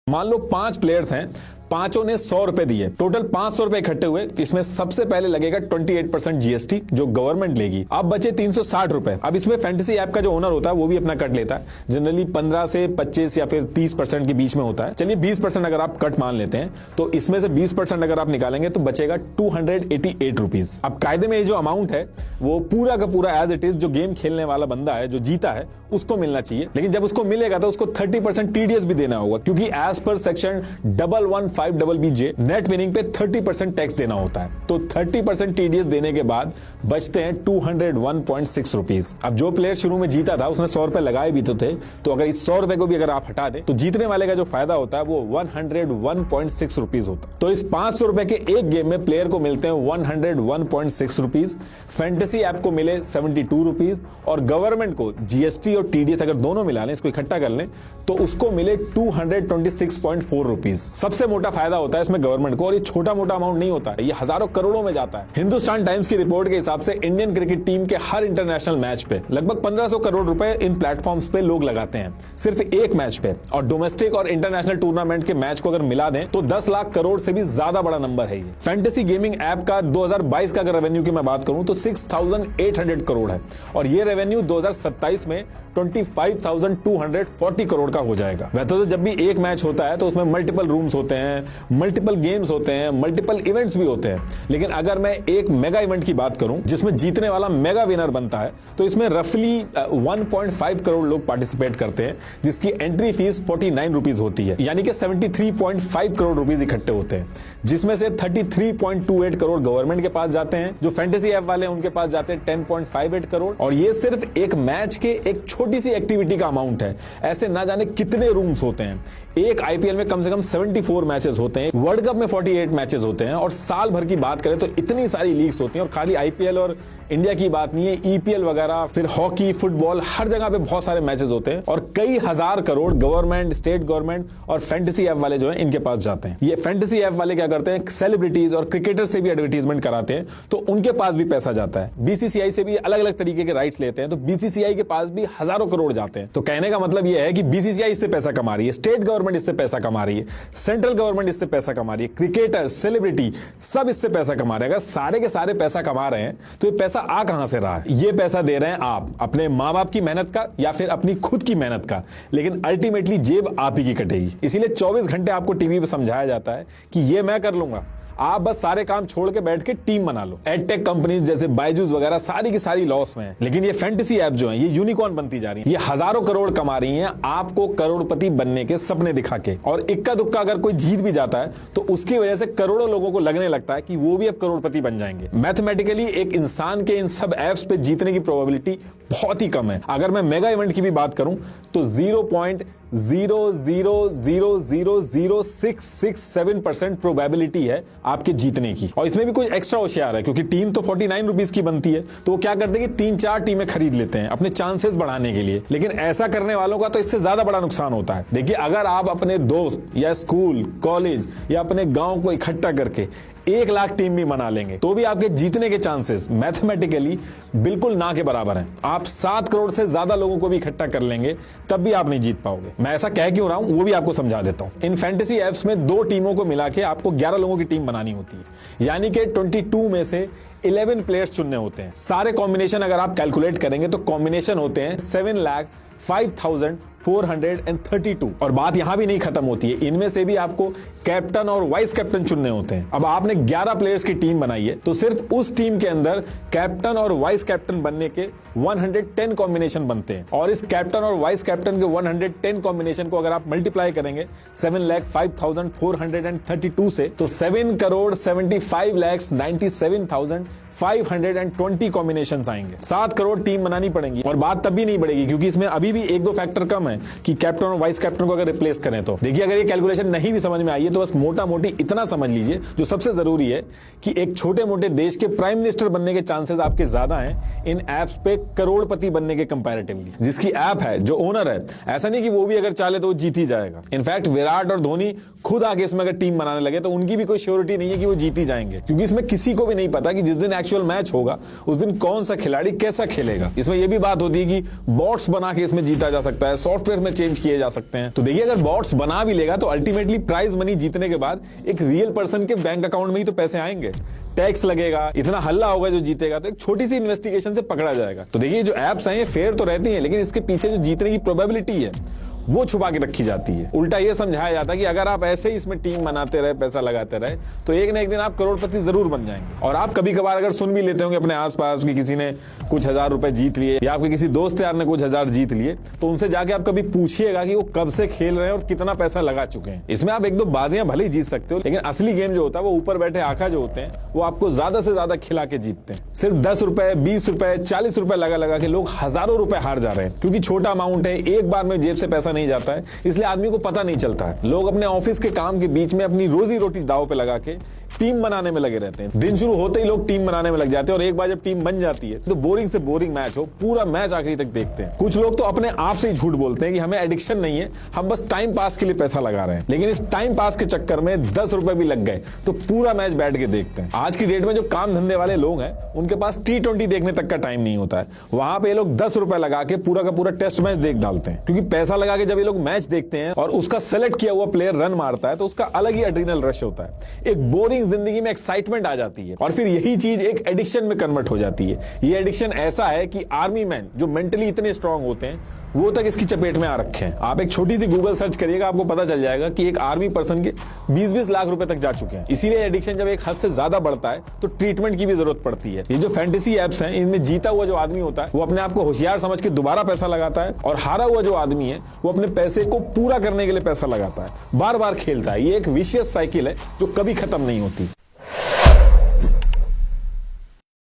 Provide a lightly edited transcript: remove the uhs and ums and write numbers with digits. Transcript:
मान लो 5 प्लेयर्स हैं, पांचों ने 100 रुपए दिए, टोटल 500 रुपए इकट्ठे हुए। इसमें सबसे पहले लगेगा 28% जीएसटी जो गवर्नमेंट लेगी। अब बचे 360 रुपए। अब इसमें फैंटेसी ऐप का जो ओनर होता है वो भी अपना कट लेता है, जनरली 15 से 25 या फिर 30% के बीच में होता है। चलिए 20% अगर आप कट मान लेते हैं तो इसमें से 20% अगर आप निकालेंगे तो बचेगा 288 रुपीज। अब कायदे में ये जो अमाउंट है वो पूरा का पूरा एज इट इज जो गेम खेलने वाला बंदा है, जो जीता है, उसको मिलना चाहिए। लेकिन जब उसको मिलेगा तो उसको 30% टीडीएस भी देना होगा, क्योंकि as per section 115BJ net winning पे 30% टैक्स देना होता है। तो 30% टीडीएस देने के बाद बचते हैं 201.6 रुपीज। अब जो प्लेयर शुरू में जीता था उसने 100 रुपए लगाए भी तो थे, तो अगर इस 100 रुपए को भी अगर आप हटा दें तो जीतने वाले का जो फायदा होता है वो 101.6 रुपीज होता है। तो इस 500 रुपए के एक गेम में प्लेयर को मिलते हैं 101.6 रुपीज, फैंटेसी ऐप को मिले 72 रुपीज और गवर्नमेंट को जीएसटी और टीडीएस अगर दोनों मिला लें, इसको इकट्ठा कर लें, तो उसको मिले 226.4 रुपीज। सबसे मोटा फायदा होता है इसमें गवर्नमेंट को, और ये छोटा मोटा अमाउंट नहीं होता है, ये हजारों करोड़ों में जाता है। हिंदुस्तान टाइम्स की रिपोर्ट के हिसाब से इंडियन क्रिकेट टीम के हर इंटरनेशनल मैच पे लगभग 1500 करोड़ रुपए इन प्लेटफॉर्म्स पे लोग लगाते हैं, सिर्फ एक मैच पे। और डोमेस्टिक और इंटरनेशनल टूर्नामेंट के मैच को अगर मिला दें तो 10 लाख करोड़ से भी ज्यादा बड़ा नंबर है ये। फैंटेसी गेमिंग ऐप का 2022 का अगर रेवेन्यू की मैं बात करूं तो 6800 करोड़ है, और ये रेवेन्यू 2027 में 25,240 करोड़ का हो जाएगा। वैसे तो जब भी एक मैच होता है तो उसमें मल्टीपल रूम्स होते हैं, मल्टीपल गेम्स होते हैं, मल्टीपल इवेंट्स भी होते हैं, लेकिन अगर मैं एक मेगा इवेंट की बात करूं जिसमें जीतने वाला मेगा विनर बनता है तो इसमें रफली 1.5 करोड़ लोग पार्टिसिपेट करते हैं, जिसकी एंट्री फीस 49 रुपीज होती है, यानी कि 73.5 करोड़ रुपीज इकट्ठे होते हैं, जिसमें से 33.28 करोड़ गवर्नमेंट के पास जाते हैं। जो फैंटेसी ऐप वाले हैं उनके पास जाते हैं 10.58 करोड़, और ये सिर्फ एक मैच के एक छोटी सी एक्टिविटी का अमाउंट है। ऐसे ना जाने कितने रूम्स होते हैं। एक आईपीएल में कम से कम 74 मैचेस होते हैं, वर्ल्ड कप में 48 मैचेस होते हैं, और साल भर की बात करें तो इतनी सारी लीग्स होती हैं। और खाली आईपीएल और इंडिया की बात नहीं है, ईपीएल वगैरह, फिर हॉकी, फुटबॉल, हर जगह पे बहुत सारे मैचेस होते हैं, और कई हजार करोड़ गवर्नमेंट, स्टेट गवर्नमेंट और फैंटेसी ऐप वाले जो है इनके पास जाते हैं। ये फैंटेसी ऐप वाले क्या करते हैं, सेलिब्रिटीज और क्रिकेटर से भी एडवर्टीजमेंट कराते हैं, तो उनके पास भी पैसा जाता है। बीसीसीआई से भी अलग अलग तरीके के राइट्स लेते हैं, तो बीसीसीआई के पास भी हजारों करोड़ जाते हैं। तो कहने का मतलब यह है कि बीसीसीआई इससे पैसा कमा रही है, स्टेट गवर्नमेंट इससे पैसा कमा रही है, सेंट्रल गवर्नमेंट इससे पैसा कमा रही है, क्रिकेटर, सेलिब्रिटी सब इससे पैसा कमा रहे हैं। अगर सारे के सारे पैसा कमा रहे हैं तो ये पैसा आ कहां से रहा है? ये पैसा दे रहे हैं आप अपने मां बाप की मेहनत का या फिर अपनी खुद की मेहनत का, लेकिन अल्टीमेटली जेब आप ही की कटेगी। इसीलिए 24 घंटे आपको टीवी पे समझाया जाता है कि ये मैं कर लूंगा, आप बस सारे काम छोड़ के बैठ के टीम बना लो। एडटेक कंपनीज जैसे बायजूस वगैरह सारी की सारी लॉस में है, लेकिन ये फैंटेसी ऐप जो है ये यूनिकॉर्न बनती जा रही है। ये हजारों करोड़ कमा रही हैं आपको करोड़पति बनने के सपने दिखा के, और इक्का दुक्का अगर कोई जीत भी जाता है तो उसकी वजह से करोड़ों लोगों को लगने लगता है कि वो भी अब करोड़पति बन जाएंगे। मैथमेटिकली एक इंसान के इन सब ऐप्स पे जीतने की प्रोबेबिलिटी बहुत ही कम है। अगर मैं मेगा इवेंट की भी बात करूं तो 0.0000667% प्रोबेबिलिटी है आपके जीतने की, और इसमें भी कुछ एक्स्ट्रा होशियार है, क्योंकि टीम तो 49 रुपीज की बनती है, तो वो क्या करते हैं कि 3-4 टीमें खरीद लेते हैं अपने चांसेस बढ़ाने के लिए। लेकिन ऐसा करने वालों का तो इससे ज्यादा बड़ा नुकसान होता है। देखिए, अगर आप अपने दोस्त या स्कूल, कॉलेज या अपने गांव को इकट्ठा करके 1 लाख टीम भी बना लेंगे तो भी आपके जीतने के चांसेस मैथमेटिकली बिल्कुल ना के बराबर हैं। आप 7 करोड़ से ज्यादा लोगों को भी इकट्ठा कर लेंगे तब भी आप नहीं जीत पाओगे। मैं ऐसा कह क्यों रहा हूं वो भी आपको समझा देता हूं। इन फैंटेसी ऐप्स में 2 टीमों को मिला के आपको 11 लोगों की टीम बनानी होती है, यानी कि 22 में से 11 प्लेयर्स चुनने होते हैं। सारे कॉम्बिनेशन अगर आप कैलकुलेट करेंगे तो कॉम्बिनेशन होते हैं 7,05,432। और बात यहां भी नहीं खत्म होती है, इनमें से भी आपको कैप्टन और वाइस कैप्टन चुनने होते हैं। अब आपने 11 प्लेयर्स की टीम बनाई है तो सिर्फ उस टीम के अंदर कैप्टन और वाइस कैप्टन बनने के 110 कॉम्बिनेशन बनते हैं, और इस कैप्टन और वाइस कैप्टन के 110 कॉम्बिनेशन को अगर आप मल्टीप्लाई करेंगे 7,05,432 से, तो 7,75,97,520 कॉम्बिनेशन आएंगे। 7 करोड़ टीम बनानी पड़ेगी, और बात तब भी नहीं बढ़ेगी क्योंकि इसमें अभी भी 1-2 फैक्टर कम है कि कैप्टन और वाइस कैप्टन को अगर रिप्लेस करें तो। देखिए, अगर ये कैलकुलेशन नहीं भी समझ में आई है तो बस मोटा मोटी इतना समझ लीजिए, जो सबसे जरूरी है कि एक छोटे मोटे देश के प्राइम मिनिस्टर बनने के चांसेस आपके ज्यादा हैं इन एप्स पे करोड़पति बनने के कंपैरेटिवली। जिसकी ऐप है, जो ओनर है, ऐसा नहीं कि वो भी अगर चाहे तो वो जीत ही जाएगा। इनफैक्ट विराट और धोनी खुद आगे इसमें अगर टीम बनाने लगे तो उनकी भी कोई श्योरिटी नहीं है कि वो जीत ही जाएंगे, क्योंकि इसमें किसी को भी नहीं पता कि जिस दिन एक्चुअल मैच होगा उस दिन कौन सा खिलाड़ी कैसा खेलेगा। इसमें यह भी बात होती है कि बॉट्स बना के इसमें जीता जा सकता है, सॉफ्टवेयर में चेंज किए जा सकते हैं। तो देखिए, अगर बॉट्स बना भी लेगा तो अल्टीमेटली प्राइज मनी जीतने के बाद एक रियल पर्सन के बैंक अकाउंट में ही तो पैसे आएंगे, टैक्स लगेगा, इतना हल्ला होगा जो जीतेगा, तो एक छोटी सी इन्वेस्टिगेशन से पकड़ा जाएगा। तो देखिए, जो एप्स हैं ये फेयर तो रहती हैं, लेकिन इसके पीछे जो जीतने की प्रोबेबिलिटी है वो छुपा के रखी जाती है। उल्टा ये समझाया जाता है कि अगर आप ऐसे ही इसमें टीम बनाते रहे, पैसा लगाते रहे, तो एक ना एक दिन आप करोड़पति जरूर बन जाएंगे। और आप कभी कभार अगर सुन भी लेते होंगे अपने आसपास कि किसी ने कुछ हजार रुपए जीत लिए या आपके किसी दोस्त यार ने कुछ हजार जीत लिए, तो उनसे जाके आप कभी पूछिएगा कि वो कब से खेल रहे हैं और कितना पैसा लगा चुके हैं। इसमें आप एक दो बाजियां भले ही जीत सकते हो, लेकिन असली गेम जो होता है वो ऊपर बैठे आका जो होते हैं वो आपको ज्यादा से ज्यादा खिला के जीतते हैं। सिर्फ 10 रुपए, 20 रुपए, 40 रुपए लगा लगा के लोग हजारों रुपए हार जा रहे हैं, क्योंकि छोटा अमाउंट है, एक बार में जेब से पैसा नहीं जाता है, इसलिए आदमी को पता नहीं चलता है। लोग अपने ऑफिस के काम के बीच में अपनी रोजी रोटी दांव पे लगा के टीम बनाने में लगे रहते हैं। दिन शुरू होते ही लोग टीम बनाने में लग जाते हैं और एक बार जब टीम बन जाती है तो बोरिंग से बोरिंग मैच हो, पूरा मैच आखिरी तक देखते हैं। कुछ लोग तो अपने आप से ही झूठ बोलते हैं कि हमें एडिक्शन नहीं है, हम बस टाइम पास के लिए पैसा लगा रहे हैं, लेकिन इस टाइम पास के चक्कर में 10 रुपए भी लग गए तो पूरा मैच बैठ के देखते हैं। आज की डेट में जो काम धंधे वाले लोग हैं उनके पास T20 देखने तक का टाइम नहीं होता है, वहां पे ये लोग 10 रुपए लगा के पूरा का पूरा टेस्ट मैच देख डालते हैं, क्योंकि पैसा लगा के जब ये लोग मैच देखते हैं और उसका सेलेक्ट किया हुआ प्लेयर रन मारता है तो उसका अलग ही एड्रिनल रश होता है। एक बोरिंग जिंदगी में एक्साइटमेंट आ जाती है और फिर यही चीज एक एडिक्शन में कन्वर्ट हो जाती है। ये एडिक्शन ऐसा है कि आर्मी मैन जो मेंटली इतने स्ट्रांग होते हैं वो तक इसकी चपेट में आ रखे हैं। आप एक छोटी सी गूगल सर्च करिएगा, आपको पता चल जाएगा कि एक आर्मी पर्सन के 20-20 लाख रुपए तक जा चुके हैं। इसीलिए एडिक्शन जब एक हद से ज्यादा बढ़ता है तो ट्रीटमेंट की भी जरूरत पड़ती है। ये जो फैंटेसी एप्स हैं इनमें जीता हुआ जो आदमी होता है वो अपने आप को होशियार समझ के दोबारा पैसा लगाता है, और हारा हुआ जो आदमी है वो अपने पैसे को पूरा करने के लिए पैसा लगाता है, बार बार खेलता है। ये एक विशियस साइकिल है जो कभी खत्म नहीं होती।